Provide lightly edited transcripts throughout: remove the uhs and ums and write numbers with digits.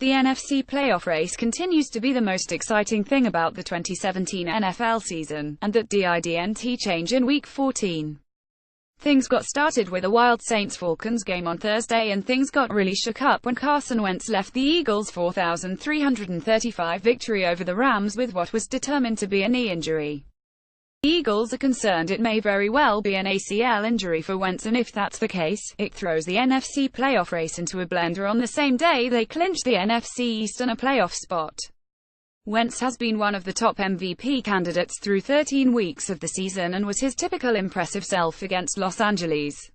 The NFC playoff race continues to be the most exciting thing about the 2017 NFL season, and that didn't change in Week 14. Things got started with a wild Saints-Falcons game on Thursday, and things got really shook up when Carson Wentz left the Eagles' 4,335 victory over the Rams with what was determined to be a knee injury. The Eagles are concerned it may very well be an ACL injury for Wentz, and if that's the case, it throws the NFC playoff race into a blender on the same day they clinch the NFC East and a playoff spot. Wentz has been one of the top MVP candidates through 13 weeks of the season and was his typical impressive self against Los Angeles.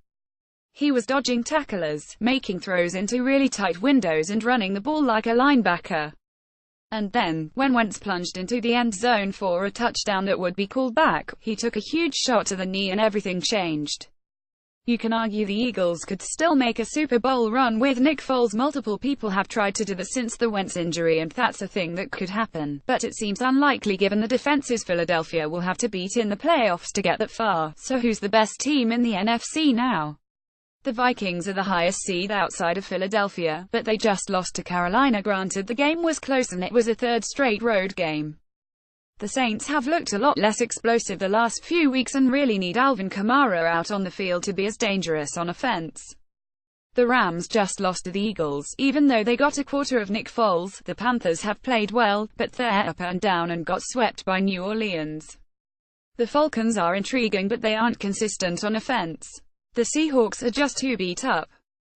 He was dodging tacklers, making throws into really tight windows and running the ball like a linebacker. And then, when Wentz plunged into the end zone for a touchdown that would be called back, he took a huge shot to the knee and everything changed. You can argue the Eagles could still make a Super Bowl run with Nick Foles. Multiple people have tried to do that since the Wentz injury, and that's a thing that could happen, but it seems unlikely given the defenses Philadelphia will have to beat in the playoffs to get that far. So who's the best team in the NFC now? The Vikings are the highest seed outside of Philadelphia, but they just lost to Carolina. Granted, the game was close and it was a third straight road game. The Saints have looked a lot less explosive the last few weeks and really need Alvin Kamara out on the field to be as dangerous on offense. The Rams just lost to the Eagles, even though they got a quarter of Nick Foles. The Panthers have played well, but they're up and down and got swept by New Orleans. The Falcons are intriguing, but they aren't consistent on offense. The Seahawks are just too beat up.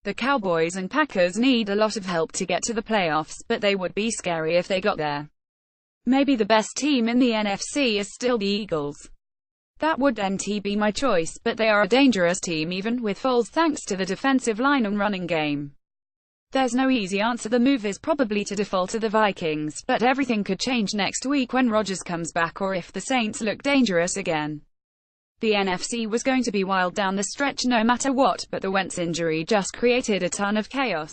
The Cowboys and Packers need a lot of help to get to the playoffs, but they would be scary if they got there. Maybe the best team in the NFC is still the Eagles. That would be my choice, but they are a dangerous team even with Foles thanks to the defensive line and running game. There's no easy answer. The move is probably to default to the Vikings, but everything could change next week when Rodgers comes back or if the Saints look dangerous again. The NFC was going to be wild down the stretch no matter what, but the Wentz injury just created a ton of chaos.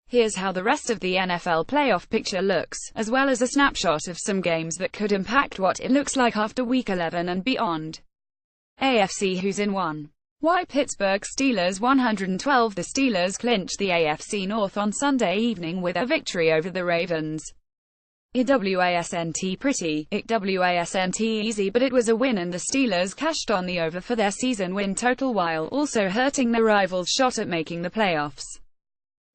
Here's how the rest of the NFL playoff picture looks, as well as a snapshot of some games that could impact what it looks like after Week 11 and beyond. AFC: who's in 1? Why Pittsburgh Steelers 112. The Steelers clinched the AFC North on Sunday evening with a victory over the Ravens. It wasn't easy, but it was a win, and the Steelers cashed on the over for their season win total while also hurting their rivals' shot at making the playoffs.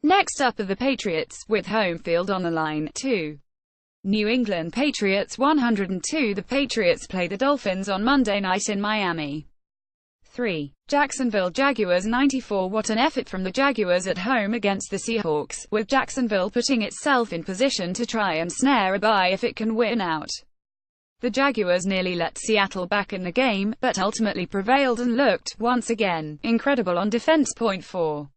Next up are the Patriots, with home field on the line, 2. New England Patriots 102. The Patriots play the Dolphins on Monday night in Miami. 3. Jacksonville Jaguars 94. What an effort from the Jaguars at home against the Seahawks, with Jacksonville putting itself in position to try and snare a bye if it can win out. The Jaguars nearly let Seattle back in the game, but ultimately prevailed and looked, once again, incredible on defense. 4.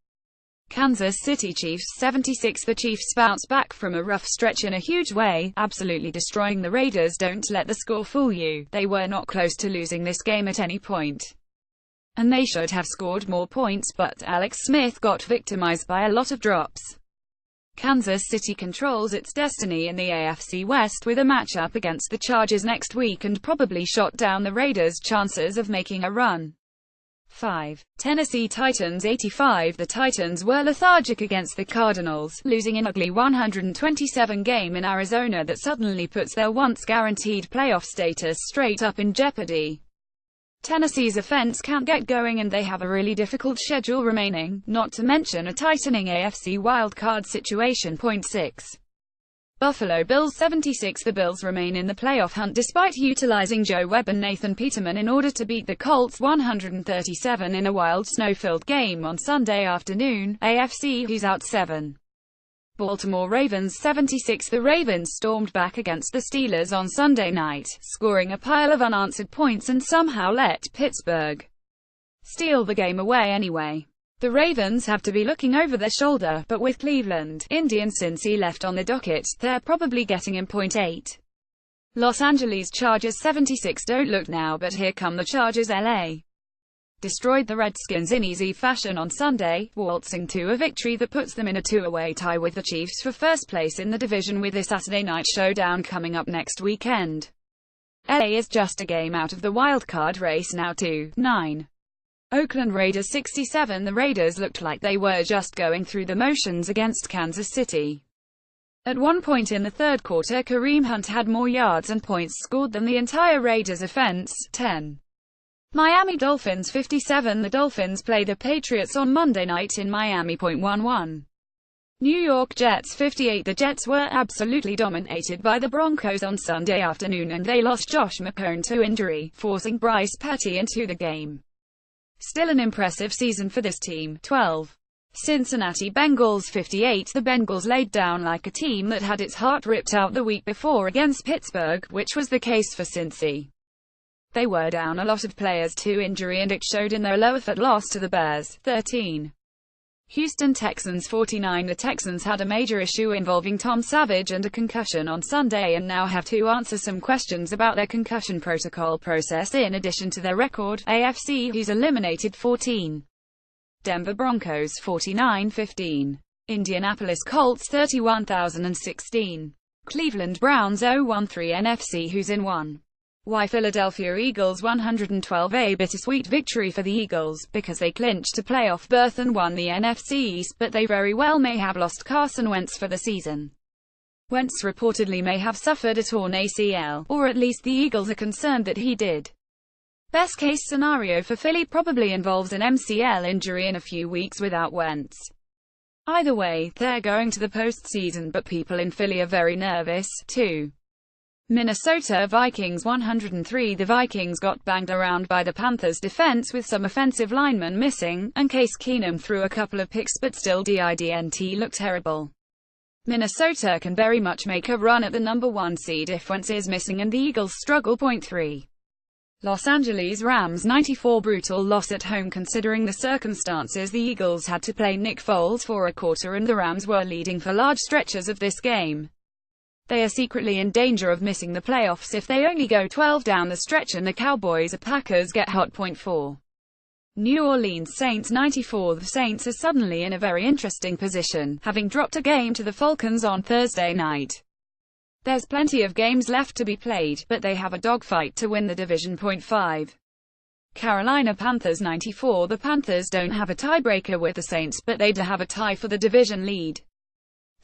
Kansas City Chiefs 76. The Chiefs bounce back from a rough stretch in a huge way, absolutely destroying the Raiders. Don't let the score fool you. They were not close to losing this game at any point. And they should have scored more points, but Alex Smith got victimized by a lot of drops. Kansas City controls its destiny in the AFC West with a matchup against the Chargers next week and probably shot down the Raiders' chances of making a run. 5. Tennessee Titans 85. The Titans were lethargic against the Cardinals, losing an ugly 127 game in Arizona that suddenly puts their once guaranteed playoff status straight up in jeopardy. Tennessee's offense can't get going and they have a really difficult schedule remaining, not to mention a tightening AFC wildcard situation. 6. Buffalo Bills 76. The Bills remain in the playoff hunt despite utilizing Joe Webb and Nathan Peterman in order to beat the Colts 137 in a wild snow-filled game on Sunday afternoon. AFC: who's out? 7. Baltimore Ravens 76. The Ravens stormed back against the Steelers on Sunday night, scoring a pile of unanswered points and somehow let Pittsburgh steal the game away anyway. The Ravens have to be looking over their shoulder, but with Cleveland, Indy and Cincy left on the docket, they're probably getting in. 8. Los Angeles Chargers 76. Don't look now, but here come the Chargers. LA destroyed the Redskins in easy fashion on Sunday, waltzing to a victory that puts them in a 2-way tie with the Chiefs for first place in the division, with a Saturday night showdown coming up next weekend. LA is just a game out of the wildcard race now. 9. Oakland Raiders 67. The Raiders looked like they were just going through the motions against Kansas City. At one point in the third quarter, Kareem Hunt had more yards and points scored than the entire Raiders offense, 10. Miami Dolphins 57. The Dolphins play the Patriots on Monday night in Miami. 11. New York Jets 58. The Jets were absolutely dominated by the Broncos on Sunday afternoon, and they lost Josh McCown to injury, forcing Bryce Petty into the game. Still an impressive season for this team. 12. Cincinnati Bengals 58. The Bengals laid down like a team that had its heart ripped out the week before against Pittsburgh, which was the case for Cincy. They were down a lot of players to injury, and it showed in their low-effort loss to the Bears. 13. Houston Texans 49. The Texans had a major issue involving Tom Savage and a concussion on Sunday, and now have to answer some questions about their concussion protocol process in addition to their record. AFC East eliminated 14. Denver Broncos 49-15. Indianapolis Colts 31,016. Cleveland Browns 0-13. NFC Who's in 1. Why Philadelphia Eagles 112. A bittersweet victory for the Eagles, because they clinched a playoff berth and won the NFC East, but they very well may have lost Carson Wentz for the season. Wentz reportedly may have suffered a torn ACL, or at least the Eagles are concerned that he did. Best case scenario for Philly probably involves an MCL injury in a few weeks without Wentz. Either way, they're going to the postseason, but people in Philly are very nervous, too. Minnesota Vikings 103. The Vikings got banged around by the Panthers' defense with some offensive linemen missing, and Case Keenum threw a couple of picks, but still didn't look terrible. Minnesota can very much make a run at the number 1 seed if Wentz is missing and the Eagles struggle. 3. Los Angeles Rams 94. Brutal loss at home considering the circumstances. The Eagles had to play Nick Foles for a quarter and the Rams were leading for large stretches of this game. They are secretly in danger of missing the playoffs if they only go 12 down the stretch and the Cowboys or Packers get hot. 4. New Orleans Saints 94. The Saints are suddenly in a very interesting position, having dropped a game to the Falcons on Thursday night. There's plenty of games left to be played, but they have a dogfight to win the division. 5. Carolina Panthers 94. The Panthers don't have a tiebreaker with the Saints, but they do have a tie for the division lead.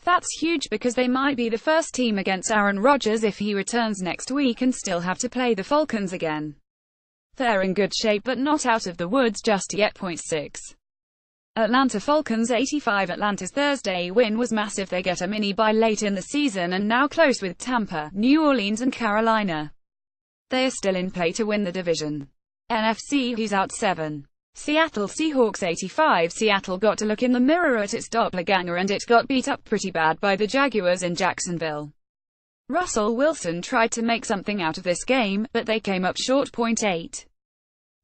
That's huge because they might be the first team against Aaron Rodgers if he returns next week and still have to play the Falcons again. They're in good shape but not out of the woods just yet. 6. Atlanta Falcons 85. Atlanta's Thursday win was massive. They get a mini bye late in the season and now close with Tampa, New Orleans and Carolina. They are still in play to win the division. NFC Who's out 7. Seattle Seahawks 85. Seattle got to look in the mirror at its doppelganger and it got beat up pretty bad by the Jaguars in Jacksonville. Russell Wilson tried to make something out of this game, but they came up short. 8.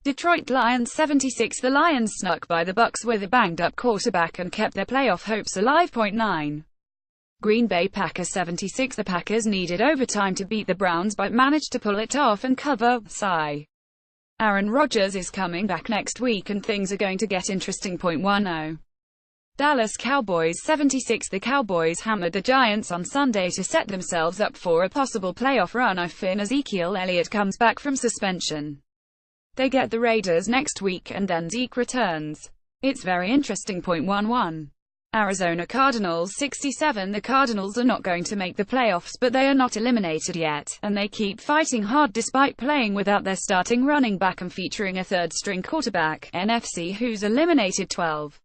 Detroit Lions 76. The Lions snuck by the Bucs with a banged-up quarterback and kept their playoff hopes alive. 9. Green Bay Packers 76. The Packers needed overtime to beat the Browns but managed to pull it off and cover. Sigh. Aaron Rodgers is coming back next week and things are going to get interesting. 10. Dallas Cowboys 76. The Cowboys hammered the Giants on Sunday to set themselves up for a possible playoff run if Ezekiel Elliott comes back from suspension. They get the Raiders next week and then Zeke returns. It's very interesting. 11. Arizona Cardinals 67. The Cardinals are not going to make the playoffs, but they are not eliminated yet, and they keep fighting hard despite playing without their starting running back and featuring a third-string quarterback. NFC Who's eliminated 12.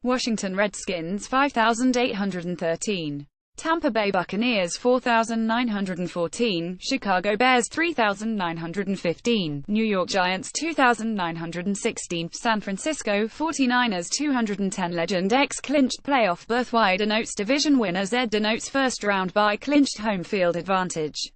Washington Redskins 5,813. Tampa Bay Buccaneers 4,914. Chicago Bears 3,915. New York Giants 2,916. San Francisco 49ers 210. Legend X clinched playoff berth. Y denotes division winner. Z denotes first round bye. Clinched home field advantage.